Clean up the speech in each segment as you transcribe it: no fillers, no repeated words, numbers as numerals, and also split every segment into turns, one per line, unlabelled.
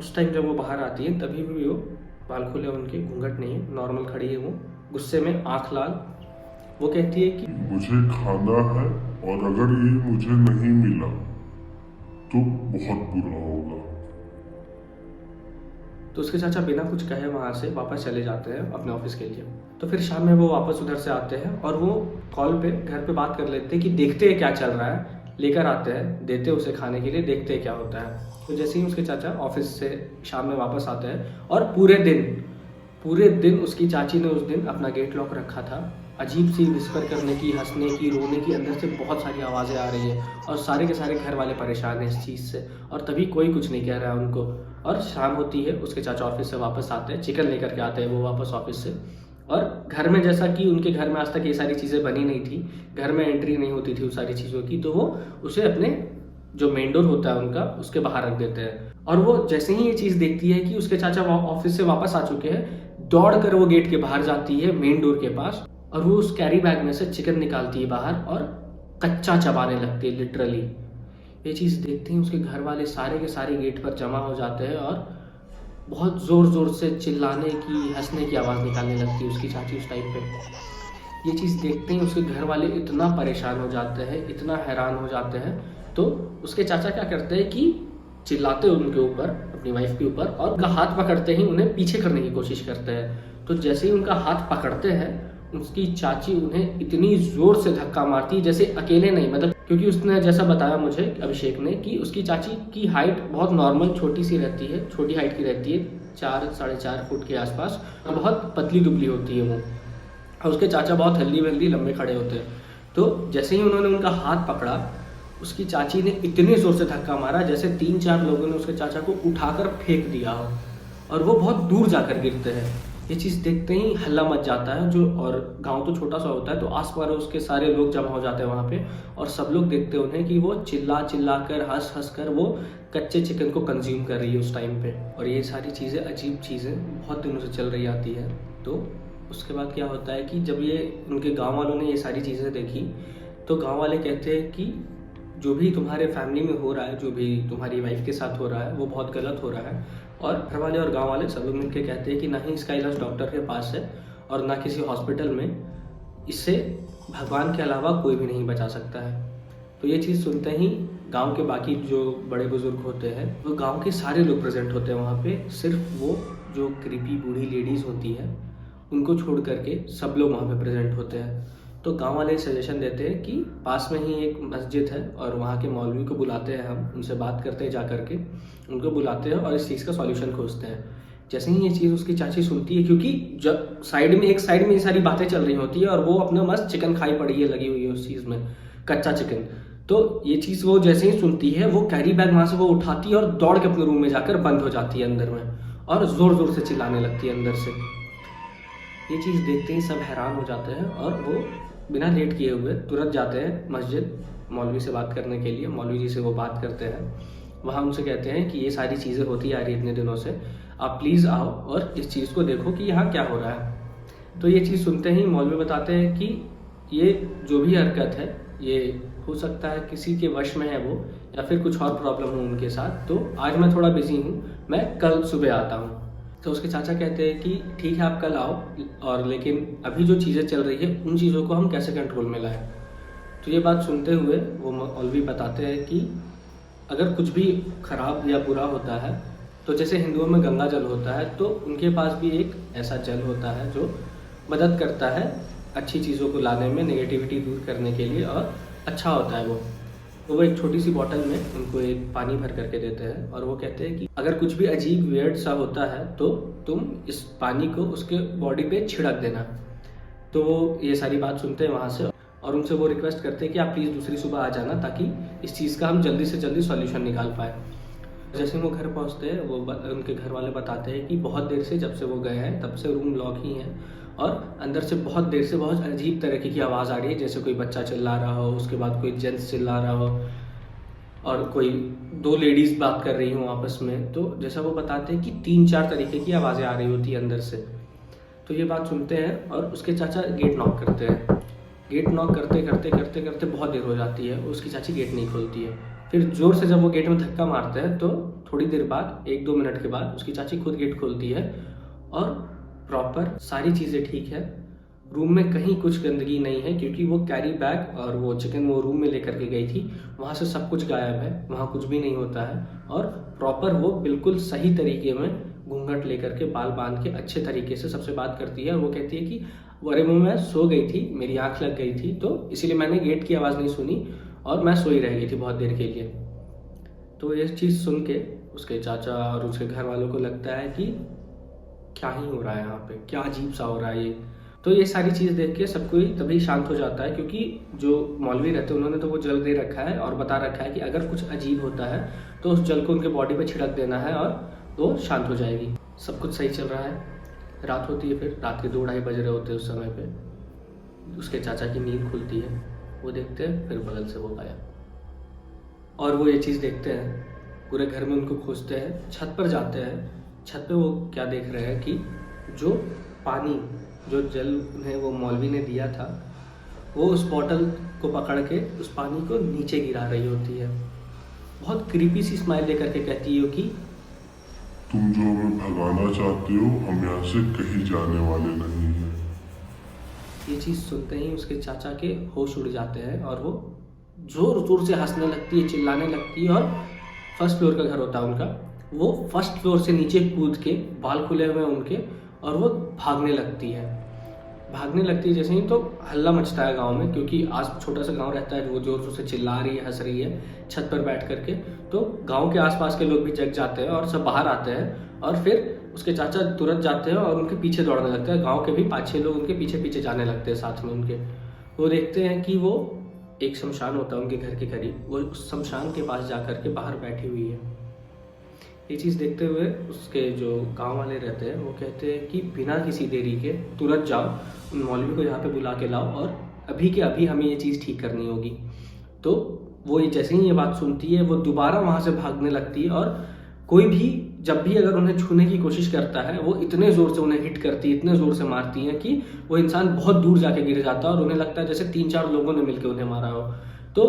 उस टाइम जब वो बाहर आती है तभी भी वो बाल खुले, उनके घूंघट नहीं है, नॉर्मल खड़ी है वो, गुस्से में आंख लाल। वो कहती है कि
मुझे खाना है और अगर ये मुझे नहीं मिला तो बहुत बुरा होगा।
तो उसके चाचा बिना कुछ कहे वहाँ से वापस चले जाते हैं अपने ऑफिस के लिए। तो फिर शाम में वो वापस उधर से आते हैं और वो कॉल पे घर पे बात कर लेते हैं कि देखते हैं क्या चल रहा है, लेकर आते हैं, देते हैं उसे खाने के लिए, देखते हैं क्या होता है। तो जैसे ही उसके चाचा ऑफिस से शाम में वापस आते हैं और पूरे दिन उसकी चाची ने उस दिन अपना गेट लॉक रखा था। अजीब सी विस्पर करने की, हंसने की, रोने की, अंदर से बहुत सारी आवाज़ें आ रही है और सारे के सारे घर वाले परेशान हैं इस चीज़ से, और तभी कोई कुछ नहीं कह रहा है उनको। और शाम होती है, उसके चाचा ऑफिस से वापस आते हैं, चिकन लेकर के आते हैं वो वापस ऑफिस से। और घर में, जैसा कि उनके घर में आज तक ये सारी चीज़ें बनी नहीं थी, घर में एंट्री नहीं होती थी उस सारी चीज़ों की, तो वो उसे अपने जो मेन डोर होता है उनका, उसके बाहर रख देते हैं। और वो जैसे ही ये चीज़ देखती है कि उसके चाचा ऑफिस से वापस आ चुके हैं, दौड़ कर वो गेट के बाहर जाती है मेन डोर के पास, और वो उस कैरी बैग में से चिकन निकालती है बाहर और कच्चा चबाने लगती है लिटरली। ये चीज़ देखते ही उसके घर वाले सारे के सारे गेट पर जमा हो जाते हैं और बहुत ज़ोर ज़ोर से चिल्लाने की, हंसने की आवाज़ निकालने लगती है उसकी चाची उस टाइम पे। ये चीज़ देखते ही उसके घर वाले इतना परेशान हो जाते हैं, इतना हैरान हो जाते हैं। तो उसके चाचा क्या करते हैं कि चिल्लाते हैं उनके ऊपर, अपनी वाइफ के ऊपर, और उनका हाथ पकड़ते ही उन्हें पीछे करने की कोशिश करते हैं। तो जैसे ही उनका हाथ पकड़ते हैं, उसकी चाची उन्हें इतनी ज़ोर से धक्का मारती है, जैसे अकेले नहीं, मतलब क्योंकि उसने जैसा बताया मुझे अभिषेक ने कि उसकी चाची की हाइट बहुत नॉर्मल छोटी सी रहती है, छोटी हाइट की रहती है, 4-4.5 फुट के आसपास, और बहुत पतली दुबली होती है वो, और उसके चाचा बहुत हेल्दी वेल्दी लंबे खड़े होते हैं। तो जैसे ही उन्होंने उनका हाथ पकड़ा, उसकी चाची ने इतने ज़ोर से धक्का मारा जैसे 3-4 लोगों ने उसके चाचा को उठाकर फेंक दिया हो, और वो बहुत दूर जाकर गिरते हैं। ये चीज़ देखते ही हल्ला मच जाता है, जो, और गांव तो छोटा सा होता है, तो आस पास उसके सारे लोग जमा हो जाते हैं वहाँ पे, और सब लोग देखते हैं उन्हें कि वो चिल्ला चिल्ला कर, हंस हंस कर वो कच्चे चिकन को कंज्यूम कर रही है उस टाइम पे। और ये सारी चीज़ें, अजीब चीज़ें बहुत दिनों से चल रही आती है। तो उसके बाद क्या होता है कि जब ये उनके गाँव वालों ने ये सारी चीज़ें देखी, तो गाँव वाले कहते हैं कि जो भी तुम्हारे फैमिली में हो रहा है, जो भी तुम्हारी वाइफ के साथ हो रहा है, वो बहुत गलत हो रहा है। और घर वाले और गांव वाले सब लोग मिलकर कहते हैं कि ना ही इसका इलाज डॉक्टर के पास है और ना किसी हॉस्पिटल में, इससे भगवान के अलावा कोई भी नहीं बचा सकता है। तो ये चीज़ सुनते ही गांव के बाकी जो बड़े बुजुर्ग होते हैं, वो गांव के सारे लोग प्रेजेंट होते हैं वहाँ पे, सिर्फ वो जो क्रीपी बूढ़ी लेडीज़ होती है उनको छोड़ करके सब लोग वहाँ पे प्रेजेंट होते हैं। तो गांव वाले सजेशन देते हैं कि पास में ही एक मस्जिद है और वहाँ के मौलवी को बुलाते हैं, हम उनसे बात करते हैं, जा करके उनको बुलाते हैं और इस चीज़ का सॉल्यूशन खोजते हैं। जैसे ही ये चीज़ उसकी चाची सुनती है, क्योंकि जब एक साइड में ये सारी बातें चल रही होती है और वो अपना मस्त चिकन खाई पड़ी है, लगी हुई है उस चीज़ में, कच्चा चिकन। तो ये चीज़ वो जैसे ही सुनती है, वो कैरी बैग वहाँ से वो उठाती है और दौड़ के अपने रूम में जाकर बंद हो जाती है अंदर में, और ज़ोर ज़ोर से चिल्लाने लगती है अंदर से। ये चीज़ देखते ही सब हैरान हो जाते हैं और वो बिना लेट किए हुए तुरंत जाते हैं मस्जिद, मौलवी से बात करने के लिए। मौलवी जी से वो बात करते हैं, वहाँ उनसे कहते हैं कि ये सारी चीज़ें होती आ रही है इतने दिनों से, आप प्लीज़ आओ और इस चीज़ को देखो कि यहाँ क्या हो रहा है। तो ये चीज़ सुनते ही मौलवी बताते हैं कि ये जो भी हरकत है, ये हो सकता है किसी के वश में है वो, या फिर कुछ और प्रॉब्लम हो उनके साथ। तो आज मैं थोड़ा बिजी हूँ, मैं कल सुबह आता हूँ। तो उसके चाचा कहते हैं कि ठीक है आप कल आओ, और लेकिन अभी जो चीज़ें चल रही है उन चीज़ों को हम कैसे कंट्रोल में लाएं। तो ये बात सुनते हुए वो मौलवी बताते हैं कि अगर कुछ भी खराब या बुरा होता है, तो जैसे हिंदुओं में गंगा जल होता है, तो उनके पास भी एक ऐसा जल होता है जो मदद करता है अच्छी चीज़ों को लाने में, नेगेटिविटी दूर करने के लिए, और अच्छा होता है वो। तो वो एक छोटी सी बॉटल में उनको एक पानी भर करके देते हैं, और वो कहते हैं कि अगर कुछ भी अजीब वियर्ड सा होता है तो तुम इस पानी को उसके बॉडी पे छिड़क देना। तो वो ये सारी बात सुनते हैं वहाँ से, और उनसे वो रिक्वेस्ट करते हैं कि आप प्लीज़ दूसरी सुबह आ जाना, ताकि इस चीज़ का हम जल्दी से जल्दी सॉल्यूशन निकाल पाए। जैसे वो घर पहुँचते हैं, वो उनके घर वाले बताते हैं कि बहुत देर से, जब से वो गए हैं तब से रूम लॉक ही है, और अंदर से बहुत देर से बहुत अजीब तरीके की आवाज़ आ रही है, जैसे कोई बच्चा चिल्ला रहा हो, उसके बाद कोई जेंट्स चिल्ला रहा हो, और कोई 2 लेडीज़ बात कर रही हूँ आपस में। तो जैसा वो बताते हैं कि 3-4 तरीके की आवाज़ें आ रही होती है अंदर से। तो ये बात सुनते हैं और उसके चाचा गेट नॉक करते हैं। गेट नॉक करते करते करते करते बहुत देर हो जाती है, उसकी चाची गेट नहीं खोलती है। फिर जोर से जब वो गेट में धक्का मारते हैं तो थोड़ी देर बाद 1-2 मिनट के बाद उसकी चाची खुद गेट खोलती है और प्रॉपर सारी चीज़ें ठीक है, रूम में कहीं कुछ गंदगी नहीं है, क्योंकि वो कैरी बैग और वो चिकन वो रूम में लेकर के गई थी, वहाँ से सब कुछ गायब है, वहाँ कुछ भी नहीं होता है। और प्रॉपर वो बिल्कुल सही तरीके में घूंघट लेकर के बाल बांध के अच्छे तरीके से सबसे बात करती है और वो कहती है कि अरे मैं सो गई थी, मेरी आँख लग गई थी, तो इसीलिए मैंने गेट की आवाज़ नहीं सुनी और मैं सोई रह गई थी बहुत देर के लिए। तो ये चीज़ सुन के उसके चाचा और उसके घर वालों को लगता है कि क्या ही हो रहा है यहाँ पे, क्या अजीब सा हो रहा है ये। तो ये सारी चीज़ देख के सब कोई तभी शांत हो जाता है, क्योंकि जो मौलवी रहते हैं उन्होंने तो वो जल दे रखा है और बता रखा है कि अगर कुछ अजीब होता है तो उस जल को उनके बॉडी पे छिड़क देना है और वो शांत हो जाएगी। सब कुछ सही चल रहा है, रात होती है, फिर रात के 2-2:30 बज रहे होते हैं उस समय पे उसके चाचा की नींद खुलती है, वो देखते हैं, फिर बगल से वो गायब। और वो ये चीज़ देखते हैं, पूरे घर में उनको खोजते हैं, छत पर जाते हैं। छत पे वो क्या देख रहे हैं कि जो पानी, जो जल उन्हें वो मौलवी ने दिया था, वो उस बॉटल को पकड़ के उस पानी को नीचे गिरा रही होती है। बहुत क्रीपी सी स्माइल लेकर के कहती है कि
तुम जो हमें भगाना चाहते हो, हम यहाँ से कहीं जाने वाले नहीं हैं।
ये चीज़ सुनते ही उसके चाचा के होश उड़ जाते हैं और वो जोर जोर से हंसने लगती है, चिल्लाने लगती है। और फर्स्ट फ्लोर का घर होता है उनका, वो फर्स्ट फ्लोर से नीचे कूद के, बाल खुले हुए उनके, और वो भागने लगती है। जैसे ही तो हल्ला मचता है गांव में, क्योंकि आज छोटा सा गांव रहता है, वो जोर जोर से चिल्ला रही है, हंस रही है छत पर बैठ करके। तो गांव के आसपास के लोग भी जग जाते हैं और सब बाहर आते हैं और फिर उसके चाचा तुरंत जाते हैं और उनके पीछे दौड़ने लगते हैं। गांव के भी 5-6 लोग उनके पीछे पीछे जाने लगते हैं साथ में उनके। वो देखते हैं कि वो एक शमशान होता है उनके घर के करीब, वो उस शमशान के पास जा कर के बाहर बैठी हुई है। ये चीज़ देखते हुए उसके जो गांव वाले रहते हैं वो कहते हैं कि बिना किसी देरी के तुरंत जाओ, उन मौलवी को यहाँ पे बुला के लाओ और अभी के अभी हमें ये चीज़ ठीक करनी होगी। तो वो ये जैसे ही ये बात सुनती है वो दोबारा वहाँ से भागने लगती है और कोई भी जब भी अगर उन्हें छूने की कोशिश करता है वो इतने ज़ोर से उन्हें हिट करती है, इतने ज़ोर से मारती है कि वो इंसान बहुत दूर जाके गिर जाता है और उन्हें लगता है जैसे 3-4 लोगों ने मिलकर उन्हें मारा हो। तो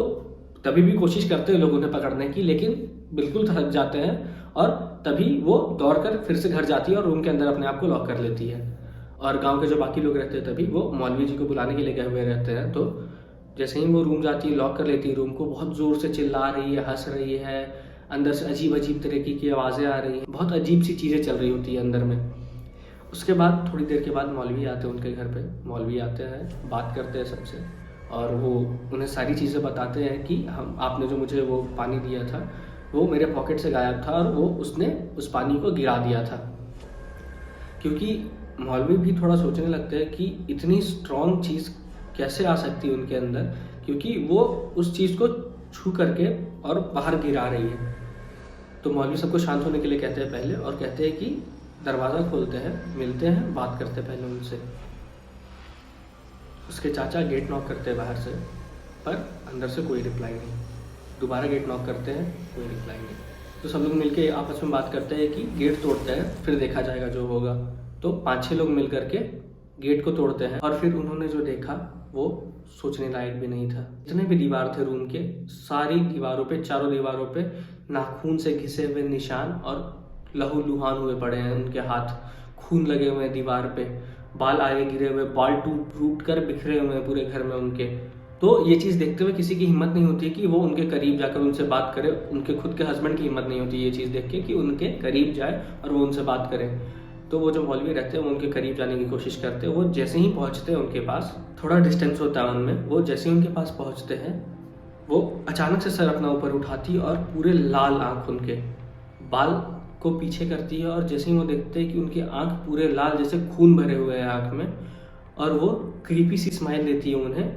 तभी भी कोशिश करते हैं लोग उन्हें पकड़ने की, लेकिन बिल्कुल थक जाते हैं और तभी वो दौड़कर फिर से घर जाती है और रूम के अंदर अपने आप को लॉक कर लेती है। और गांव के जो बाकी लोग रहते हैं तभी वो मौलवी जी को बुलाने के लिए गए हुए रहते हैं। तो जैसे ही वो रूम जाती है, लॉक कर लेती है रूम को, बहुत ज़ोर से चिल्ला रही है, हंस रही है, अंदर से अजीब अजीब तरीके की आवाज़ें आ रही हैं, बहुत अजीब सी चीज़ें चल रही होती है अंदर में। उसके बाद थोड़ी देर के बाद मौलवी आते हैं उनके घर पे, मौलवी आते हैं, बात करते हैं सबसे और वो उन्हें सारी चीज़ें बताते हैं कि आपने जो मुझे वो पानी दिया था वो मेरे पॉकेट से गायब था और वो उसने उस पानी को गिरा दिया था। क्योंकि मौलवी भी थोड़ा सोचने लगते हैं कि इतनी स्ट्रॉन्ग चीज़ कैसे आ सकती है उनके अंदर, क्योंकि वो उस चीज़ को छू करके और बाहर गिरा रही है। तो मौलवी सबको शांत होने के लिए कहते हैं पहले, और कहते हैं कि दरवाज़ा खोलते हैं, मिलते हैं, बात करते हैं पहले उनसे। उसके चाचा गेट नॉक करते हैं बाहर से, पर अंदर से कोई रिप्लाई नहीं। दोबारा गेट नॉक करते हैं, कोई रिप्लाई नहीं। तो सब लोग मिलके आपस में बात करते हैं कि गेट तोड़ते हैं, फिर देखा जाएगा जो होगा। तो 5-6 लोग मिल करके गेट को तोड़ते हैं और फिर उन्होंने जो देखा वो सोचने लायक भी नहीं था। जितने भी दीवार थे रूम के, सारी दीवारों पे, चारों दीवारों पे नाखून से घिसे हुए निशान और लहू लुहान हुए पड़े हैं उनके हाथ, खून लगे हुए हैं दीवार पे, बाल आगे गिरे हुए, बाल टूट कर बिखरे हुए हैं पूरे घर में उनके। तो ये चीज़ देखते हुए किसी की हिम्मत नहीं होती कि वो उनके करीब जाकर उनसे बात करे। उनके खुद के हस्बैंड की हिम्मत नहीं होती ये चीज़ देख के कि उनके करीब जाए और वो उनसे बात करे। तो वो जो मौलवी रहते हैं वो उनके करीब जाने की कोशिश करते हैं। वो जैसे ही पहुंचते हैं उनके पास, थोड़ा डिस्टेंस होता है उनमें, वो जैसे ही उनके पास पहुंचते हैं वो अचानक से सर अपना ऊपर उठाती है और पूरे लाल आँख, उनके बाल को पीछे करती है और जैसे ही वो देखते हैं कि उनकी आँख पूरे लाल, जैसे खून भरे हुए हैं आँख में, और वो क्रीपी सी स्माइल देती है उन्हें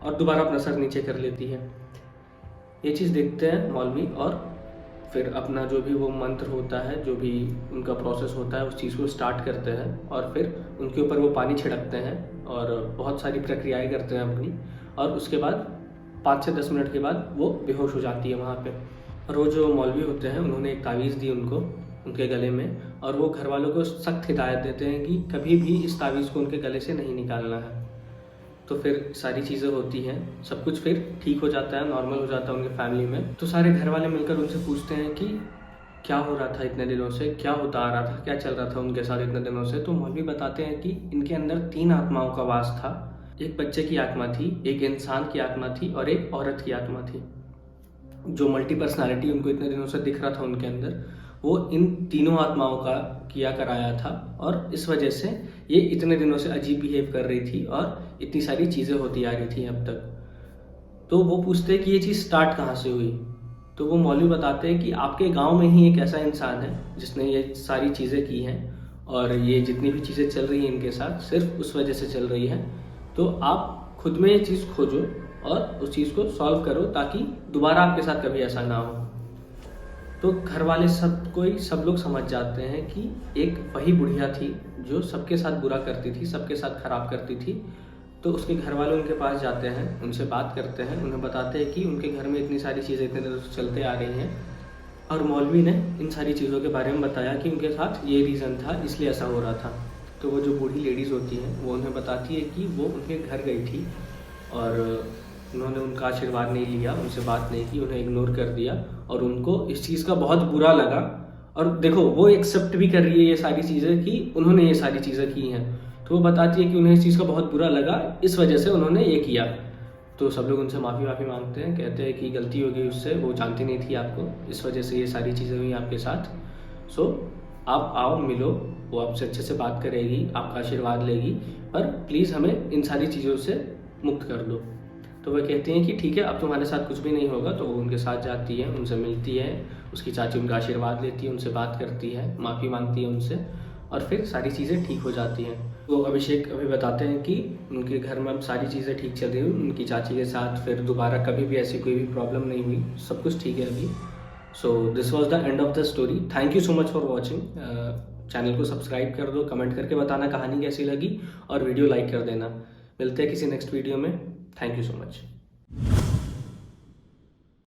और दोबारा अपना सर नीचे कर लेती है। ये चीज़ देखते हैं मौलवी और फिर अपना जो भी वो मंत्र होता है, जो भी उनका प्रोसेस होता है, उस चीज़ को स्टार्ट करते हैं और फिर उनके ऊपर वो पानी छिड़कते हैं और बहुत सारी प्रक्रियाएं करते हैं अपनी। और उसके बाद 5 से 10 मिनट के बाद वो बेहोश हो जाती है वहाँ पे। और वो जो मौलवी होते हैं उन्होंने एक तावीज़ दी उनको उनके गले में, और वो घर वालों को सख्त हिदायत देते हैं कि कभी भी इस तावीज़ को उनके गले से नहीं निकालना है। तो फिर सारी चीज़ें होती हैं, सब कुछ फिर ठीक हो जाता है, नॉर्मल हो जाता है उनके फैमिली में। तो सारे घर वाले मिलकर उनसे पूछते हैं कि क्या हो रहा था इतने दिनों से, क्या होता आ रहा था, क्या चल रहा था उनके साथ इतने दिनों से। तो मौलवी बताते हैं कि इनके अंदर 3 आत्माओं का वास था। एक बच्चे की आत्मा थी, एक इंसान की आत्मा थी और एक औरत की आत्मा थी। जो मल्टी पर्सनालिटी उनको इतने दिनों से दिख रहा था उनके अंदर, वो इन तीनों आत्माओं का किया कराया था और इस वजह से ये इतने दिनों से अजीब बिहेव कर रही थी और इतनी सारी चीज़ें होती आ रही थी अब तक। तो वो पूछते हैं कि ये चीज़ स्टार्ट कहाँ से हुई। तो वो मौलवी बताते हैं कि आपके गांव में ही एक ऐसा इंसान है जिसने ये सारी चीज़ें की हैं और ये जितनी भी चीज़ें चल रही हैं इनके साथ सिर्फ उस वजह से चल रही हैं। तो आप खुद में ये चीज़ खोजो और उस चीज़ को सॉल्व करो ताकि दोबारा आपके साथ कभी ऐसा ना हो। तो घर वाले सब लोग समझ जाते हैं कि एक वही बुढ़िया थी जो सबके साथ बुरा करती थी, सबके साथ खराब करती थी। तो उसके घर वाले उनके पास जाते हैं, उनसे बात करते हैं, उन्हें बताते हैं कि उनके घर में इतनी सारी चीज़ें इतने दिनों से चलते आ रही हैं और मौलवी ने इन सारी चीज़ों के बारे में बताया कि उनके साथ ये रीज़न था, इसलिए ऐसा हो रहा था। तो वो जो बूढ़ी लेडीज़ होती हैं वो उन्हें बताती है कि वो उनके घर गई थी और उन्होंने उनका आशीर्वाद नहीं लिया, उनसे बात नहीं की, उन्हें इग्नोर कर दिया और उनको इस चीज़ का बहुत बुरा लगा। और देखो वो एक्सेप्ट भी कर रही है ये सारी चीज़ें कि उन्होंने ये सारी चीज़ें की हैं। तो वो बताती है कि उन्हें इस चीज़ का बहुत बुरा लगा, इस वजह से उन्होंने ये किया। तो सब लोग उनसे माफ़ी मांगते हैं, कहते हैं कि गलती हो गई उससे, वो जानती नहीं थी आपको, इस वजह से ये सारी चीज़ें हुई आपके साथ। सो आप आओ, मिलो, वो आपसे अच्छे से बात करेगी, आपका आशीर्वाद लेगी, पर प्लीज़ हमें इन सारी चीज़ों से मुक्त कर दो। तो वह कहती हैं कि ठीक है, अब तुम्हारे साथ कुछ भी नहीं होगा। तो वो उनके साथ जाती है, उनसे मिलती है, उसकी चाची उनका आशीर्वाद लेती है, उनसे बात करती है, माफ़ी मांगती है उनसे और फिर सारी चीज़ें ठीक हो जाती हैं। वो अभिषेक अभी बताते हैं कि उनके घर में अब सारी चीज़ें ठीक चल रही हुई, उनकी चाची के साथ फिर दोबारा कभी भी ऐसी कोई भी प्रॉब्लम नहीं हुई, सब कुछ ठीक है अभी। So this was the end of the story. Thank you so much for watching. Channel को सब्सक्राइब कर दो, कमेंट करके बताना कहानी कैसी लगी और वीडियो लाइक कर देना। मिलते हैं किसी नेक्स्ट वीडियो में। Thank you so much.